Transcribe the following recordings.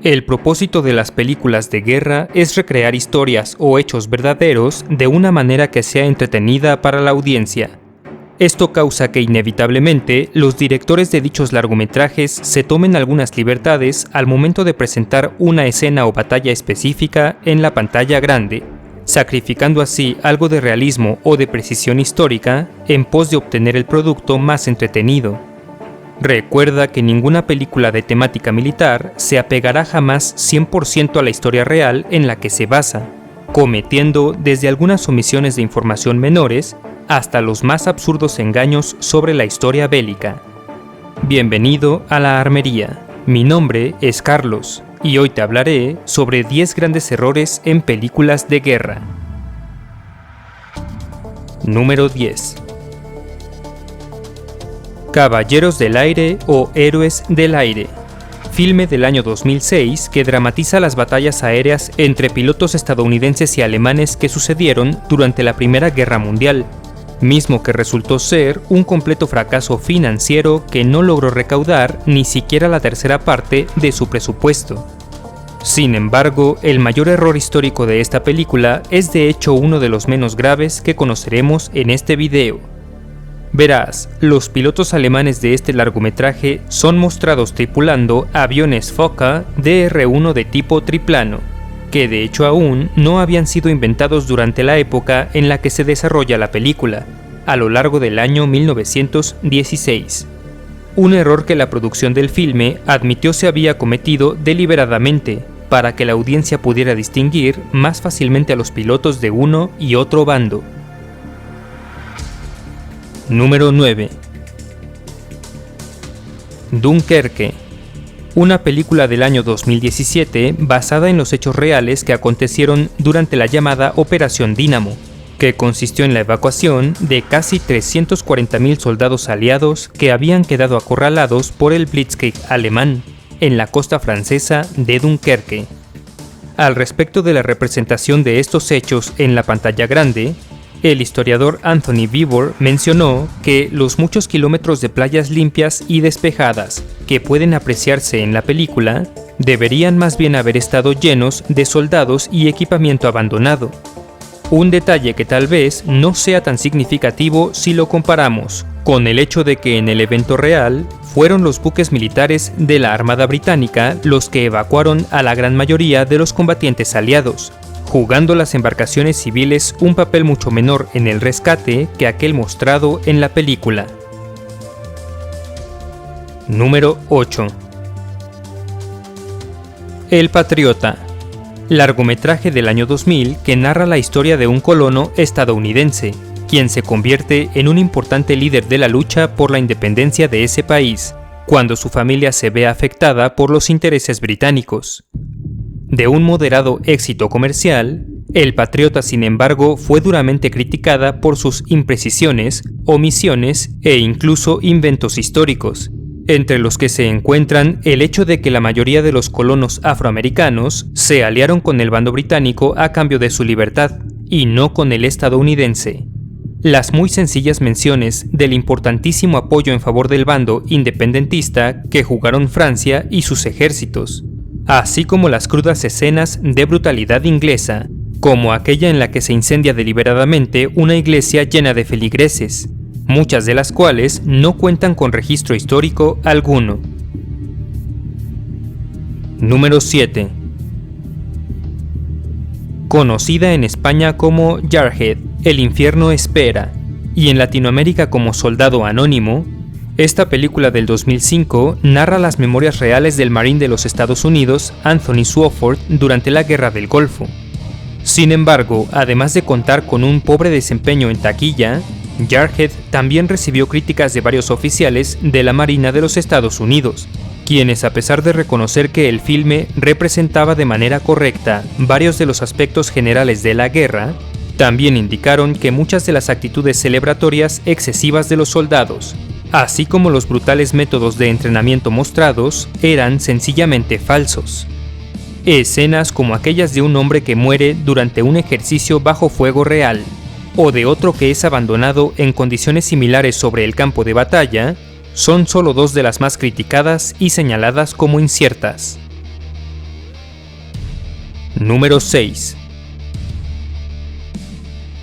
El propósito de las películas de guerra es recrear historias o hechos verdaderos de una manera que sea entretenida para la audiencia. Esto causa que inevitablemente los directores de dichos largometrajes se tomen algunas libertades al momento de presentar una escena o batalla específica en la pantalla grande, sacrificando así algo de realismo o de precisión histórica en pos de obtener el producto más entretenido. Recuerda que ninguna película de temática militar se apegará jamás 100% a la historia real en la que se basa, cometiendo desde algunas omisiones de información menores hasta los más absurdos engaños sobre la historia bélica. Bienvenido a La Armería. Mi nombre es Carlos y hoy te hablaré sobre 10 grandes errores en películas de guerra. Número 10. Caballeros del Aire o Héroes del Aire. Filme del año 2006 que dramatiza las batallas aéreas entre pilotos estadounidenses y alemanes que sucedieron durante la Primera Guerra Mundial, mismo que resultó ser un completo fracaso financiero que no logró recaudar ni siquiera la tercera parte de su presupuesto. Sin embargo, el mayor error histórico de esta película es de hecho uno de los menos graves que conoceremos en este video. Verás, los pilotos alemanes de este largometraje son mostrados tripulando aviones Fokker DR-1 de tipo triplano, que de hecho aún no habían sido inventados durante la época en la que se desarrolla la película, a lo largo del año 1916. Un error que la producción del filme admitió se había cometido deliberadamente, para que la audiencia pudiera distinguir más fácilmente a los pilotos de uno y otro bando. Número 9. Dunkerque. Una película del año 2017 basada en los hechos reales que acontecieron durante la llamada Operación Dínamo, que consistió en la evacuación de casi 340.000 soldados aliados que habían quedado acorralados por el Blitzkrieg alemán en la costa francesa de Dunkerque. Al respecto de la representación de estos hechos en la pantalla grande, el historiador Anthony Beevor mencionó que los muchos kilómetros de playas limpias y despejadas que pueden apreciarse en la película deberían más bien haber estado llenos de soldados y equipamiento abandonado. Un detalle que tal vez no sea tan significativo si lo comparamos con el hecho de que en el evento real fueron los buques militares de la Armada Británica los que evacuaron a la gran mayoría de los combatientes aliados, jugando las embarcaciones civiles un papel mucho menor en el rescate que aquel mostrado en la película. Número 8. El Patriota. Largometraje del año 2000 que narra la historia de un colono estadounidense, quien se convierte en un importante líder de la lucha por la independencia de ese país, cuando su familia se ve afectada por los intereses británicos. De un moderado éxito comercial, El Patriota, sin embargo, fue duramente criticada por sus imprecisiones, omisiones e incluso inventos históricos, entre los que se encuentran el hecho de que la mayoría de los colonos afroamericanos se aliaron con el bando británico a cambio de su libertad, y no con el estadounidense. Las muy sencillas menciones del importantísimo apoyo en favor del bando independentista que jugaron Francia y sus ejércitos, así como las crudas escenas de brutalidad inglesa, como aquella en la que se incendia deliberadamente una iglesia llena de feligreses, muchas de las cuales no cuentan con registro histórico alguno. Número 7. Conocida en España como Jarhead, El infierno espera, y en Latinoamérica como Soldado Anónimo, esta película del 2005 narra las memorias reales del marín de los Estados Unidos, Anthony Swofford, durante la Guerra del Golfo. Sin embargo, además de contar con un pobre desempeño en taquilla, Jarhead también recibió críticas de varios oficiales de la Marina de los Estados Unidos, quienes, a pesar de reconocer que el filme representaba de manera correcta varios de los aspectos generales de la guerra, también indicaron que muchas de las actitudes celebratorias excesivas de los soldados, así como los brutales métodos de entrenamiento mostrados, eran sencillamente falsos. Escenas como aquellas de un hombre que muere durante un ejercicio bajo fuego real, o de otro que es abandonado en condiciones similares sobre el campo de batalla, son solo dos de las más criticadas y señaladas como inciertas. Número 6.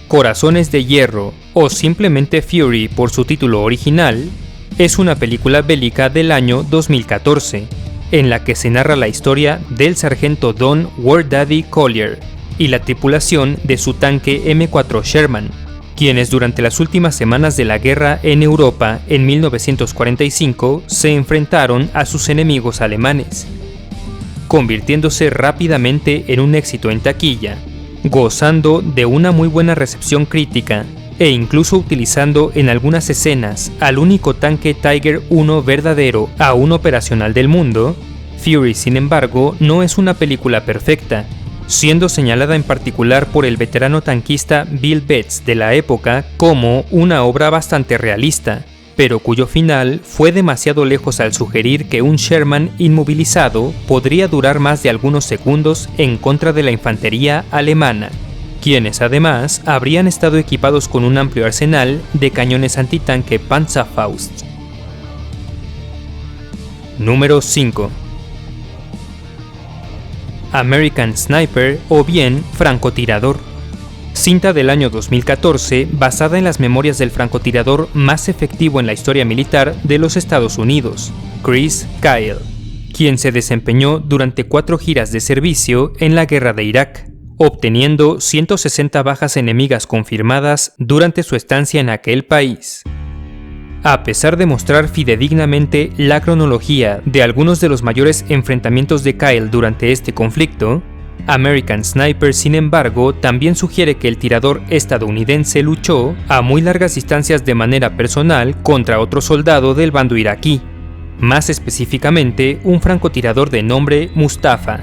Corazones de Hierro, o simplemente Fury por su título original, es una película bélica del año 2014, en la que se narra la historia del sargento Don War Daddy Collier y la tripulación de su tanque M4 Sherman, quienes durante las últimas semanas de la guerra en Europa en 1945 se enfrentaron a sus enemigos alemanes, convirtiéndose rápidamente en un éxito en taquilla, gozando de una muy buena recepción crítica e incluso utilizando en algunas escenas al único tanque Tiger I verdadero aún operacional del mundo. Fury, sin embargo, no es una película perfecta, siendo señalada en particular por el veterano tanquista Bill Betts de la época como una obra bastante realista, pero cuyo final fue demasiado lejos al sugerir que un Sherman inmovilizado podría durar más de algunos segundos en contra de la infantería alemana, quienes además habrían estado equipados con un amplio arsenal de cañones antitanque Panzerfaust. Número 5. American Sniper o bien Francotirador. Cinta del año 2014 basada en las memorias del francotirador más efectivo en la historia militar de los Estados Unidos, Chris Kyle, quien se desempeñó durante 4 giras de servicio en la guerra de Irak, obteniendo 160 bajas enemigas confirmadas durante su estancia en aquel país. A pesar de mostrar fidedignamente la cronología de algunos de los mayores enfrentamientos de Kyle durante este conflicto, American Sniper, sin embargo, también sugiere que el tirador estadounidense luchó a muy largas distancias de manera personal contra otro soldado del bando iraquí, más específicamente un francotirador de nombre Mustafa.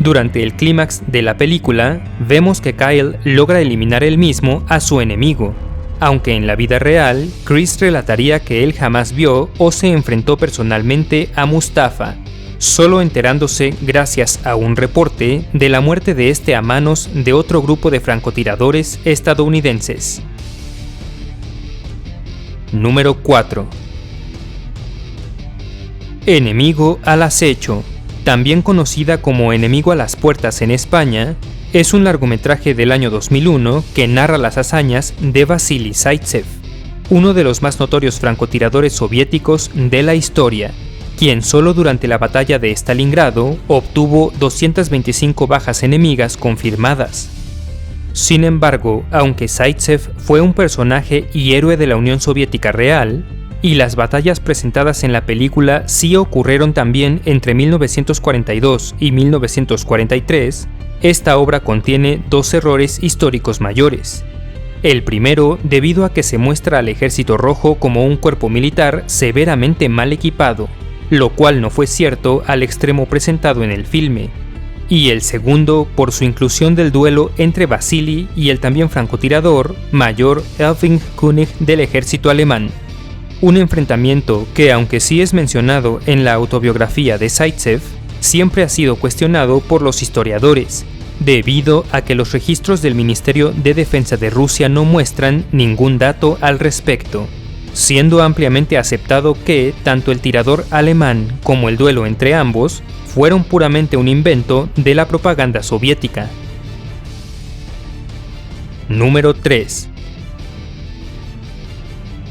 Durante el clímax de la película, vemos que Kyle logra eliminar él mismo a su enemigo, aunque en la vida real, Chris relataría que él jamás vio o se enfrentó personalmente a Mustafa, solo enterándose gracias a un reporte de la muerte de este a manos de otro grupo de francotiradores estadounidenses. Número 4. Enemigo al acecho, también conocida como Enemigo a las puertas en España, es un largometraje del año 2001 que narra las hazañas de Vasily Zaitsev, uno de los más notorios francotiradores soviéticos de la historia, quien solo durante la batalla de Stalingrado obtuvo 225 bajas enemigas confirmadas. Sin embargo, aunque Zaitsev fue un personaje y héroe de la Unión Soviética real, y las batallas presentadas en la película sí ocurrieron también entre 1942 y 1943, esta obra contiene 2 errores históricos mayores. El primero, debido a que se muestra al Ejército Rojo como un cuerpo militar severamente mal equipado, lo cual no fue cierto al extremo presentado en el filme. Y el segundo, por su inclusión del duelo entre Vasily y el también francotirador Mayor Elfing König del ejército alemán. Un enfrentamiento que, aunque sí es mencionado en la autobiografía de Zaitsev, siempre ha sido cuestionado por los historiadores, debido a que los registros del Ministerio de Defensa de Rusia no muestran ningún dato al respecto, siendo ampliamente aceptado que tanto el tirador alemán como el duelo entre ambos fueron puramente un invento de la propaganda soviética. Número 3.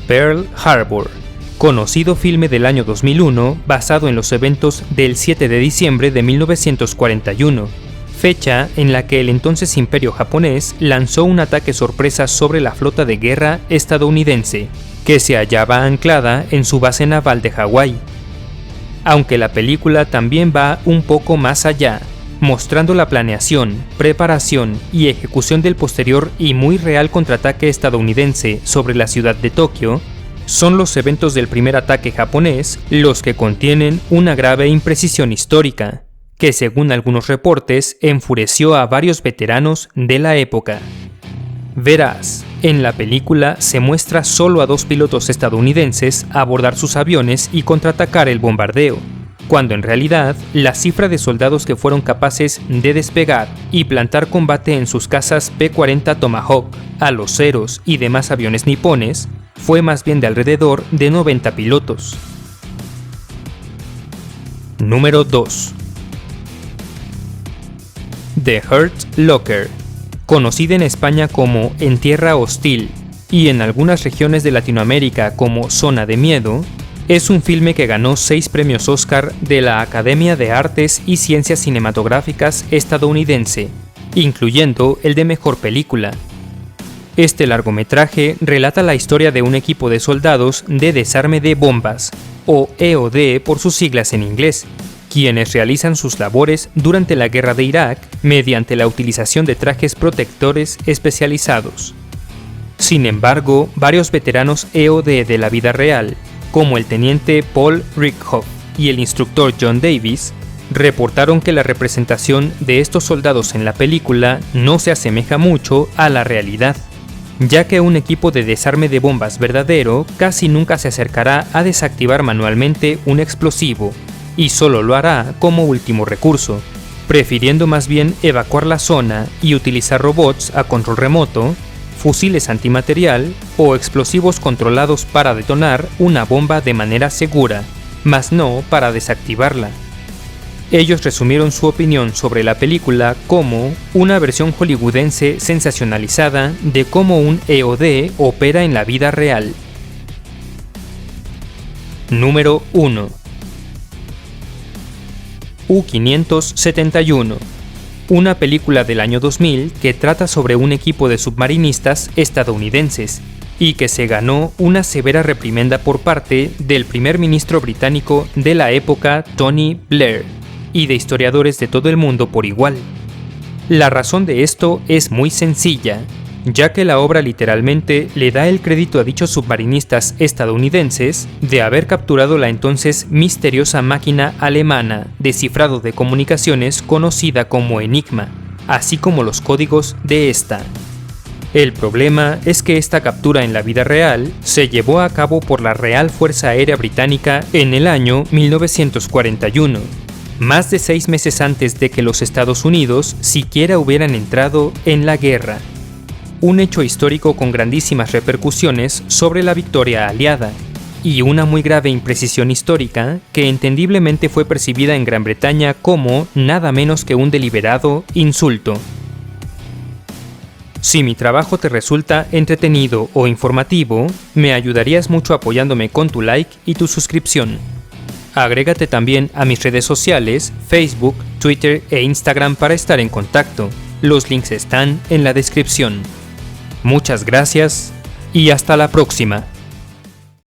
Pearl Harbor, conocido filme del año 2001 basado en los eventos del 7 de diciembre de 1941, fecha en la que el entonces Imperio japonés lanzó un ataque sorpresa sobre la flota de guerra estadounidense, que se hallaba anclada en su base naval de Hawái. Aunque la película también va un poco más allá, mostrando la planeación, preparación y ejecución del posterior y muy real contraataque estadounidense sobre la ciudad de Tokio, son los eventos del primer ataque japonés los que contienen una grave imprecisión histórica, que según algunos reportes enfureció a varios veteranos de la época. Verás, en la película se muestra solo a 2 pilotos estadounidenses abordar sus aviones y contraatacar el bombardeo, cuando en realidad la cifra de soldados que fueron capaces de despegar y plantar combate en sus cazas P-40 Tomahawk, aloceros y demás aviones nipones fue más bien de alrededor de 90 pilotos. Número 2. The Hurt Locker, conocida en España como En Tierra Hostil y en algunas regiones de Latinoamérica como Zona de Miedo, es un filme que ganó 6 premios Oscar de la Academia de Artes y Ciencias Cinematográficas estadounidense, incluyendo el de Mejor Película. Este largometraje relata la historia de un equipo de soldados de desarme de bombas, o EOD por sus siglas en inglés, quienes realizan sus labores durante la guerra de Irak mediante la utilización de trajes protectores especializados. Sin embargo, varios veteranos EOD de la vida real, como el teniente Paul Rickhoff y el instructor John Davis, reportaron que la representación de estos soldados en la película no se asemeja mucho a la realidad, ya que un equipo de desarme de bombas verdadero casi nunca se acercará a desactivar manualmente un explosivo, y solo lo hará como último recurso, prefiriendo más bien evacuar la zona y utilizar robots a control remoto, fusiles antimaterial o explosivos controlados para detonar una bomba de manera segura, mas no para desactivarla. Ellos resumieron su opinión sobre la película como una versión hollywoodense sensacionalizada de cómo un EOD opera en la vida real. Número 1. U-571, una película del año 2000 que trata sobre un equipo de submarinistas estadounidenses y que se ganó una severa reprimenda por parte del primer ministro británico de la época, Tony Blair, y de historiadores de todo el mundo por igual. La razón de esto es muy sencilla, ya que la obra literalmente le da el crédito a dichos submarinistas estadounidenses de haber capturado la entonces misteriosa máquina alemana de cifrado de comunicaciones conocida como Enigma, así como los códigos de esta. El problema es que esta captura en la vida real se llevó a cabo por la Real Fuerza Aérea Británica en el año 1941, más de 6 meses antes de que los Estados Unidos siquiera hubieran entrado en la guerra. Un hecho histórico con grandísimas repercusiones sobre la victoria aliada, y una muy grave imprecisión histórica que entendiblemente fue percibida en Gran Bretaña como nada menos que un deliberado insulto. Si mi trabajo te resulta entretenido o informativo, me ayudarías mucho apoyándome con tu like y tu suscripción. Agrégate también a mis redes sociales, Facebook, Twitter e Instagram para estar en contacto. Los links están en la descripción. Muchas gracias y hasta la próxima.